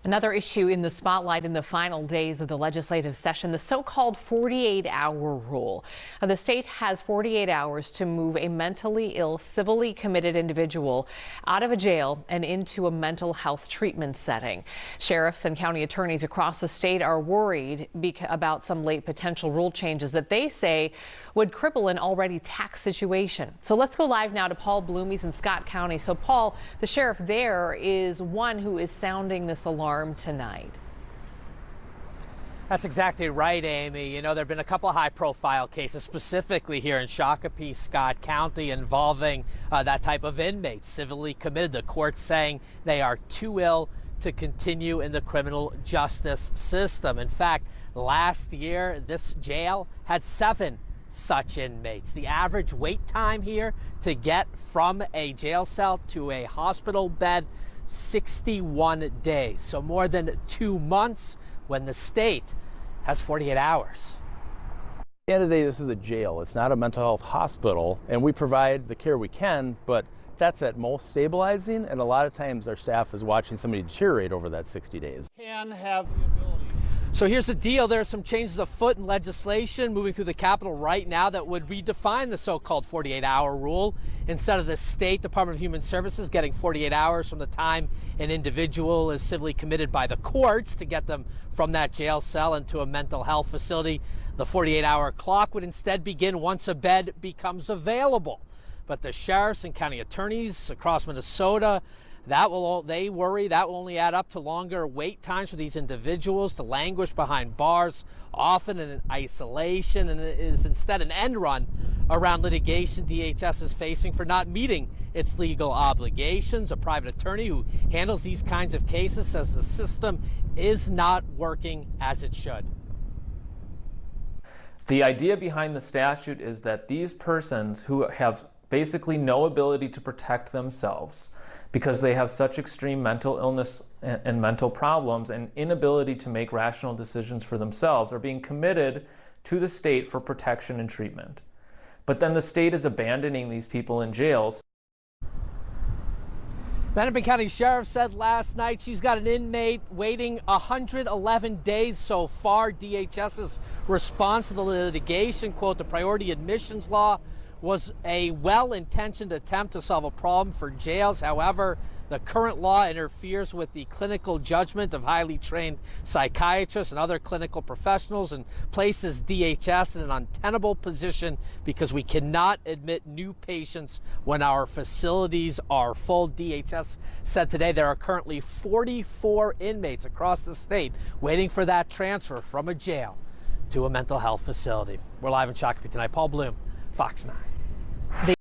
Another issue in the spotlight in the final days of the legislative session, the so-called 48-hour rule. The state has 48 hours to move a mentally ill, civilly committed individual out of a jail and into a mental health treatment setting. Sheriffs and county attorneys across the state are worried about some late potential rule changes that they say would cripple an already taxed situation. So let's go live now to Paul Bloom. He's in Scott County. So Paul, the sheriff there is one who is sounding this alarm tonight. That's exactly right, Amy. You know, there have been a couple of high-profile cases, specifically here in Shakopee, Scott County, involving that type of inmate, civilly committed. The court saying they are too ill to continue in the criminal justice system. In fact, last year, this jail had 7 such inmates. The average wait time here to get from a jail cell to a hospital bed, 61 days. So more than 2 months, when the state has 48 hours. At the end of the day, this is a jail. It's not a mental health hospital, and we provide the care we can, but that's at most stabilizing, and a lot of times our staff is watching somebody deteriorate over that 60 days. So here's the deal. There are some changes afoot in legislation moving through the Capitol right now that would redefine the so-called 48-hour rule. Instead of the State Department of Human Services getting 48 hours from the time an individual is civilly committed by the courts to get them from that jail cell into a mental health facility, the 48-hour clock would instead begin once a bed becomes available. But the sheriffs and county attorneys across Minnesota, they worry that will only add up to longer wait times for these individuals to languish behind bars, often in isolation, and it is instead an end run around litigation DHS is facing for not meeting its legal obligations. A private attorney who handles these kinds of cases says the system is not working as it should. The idea behind the statute is that these persons who have basically no ability to protect themselves because they have such extreme mental illness and mental problems and inability to make rational decisions for themselves are being committed to the state for protection and treatment. But then the state is abandoning these people in jails. Hennepin County Sheriff said last night she's got an inmate waiting 111 days so far. DHS's response to the litigation, quote, the priority admissions law was a well-intentioned attempt to solve a problem for jails. However, the current law interferes with the clinical judgment of highly trained psychiatrists and other clinical professionals and places DHS in an untenable position because we cannot admit new patients when our facilities are full. DHS said today there are currently 44 inmates across the state waiting for that transfer from a jail to a mental health facility. We're live in Shakopee tonight. Paul Bloom, Fox 9.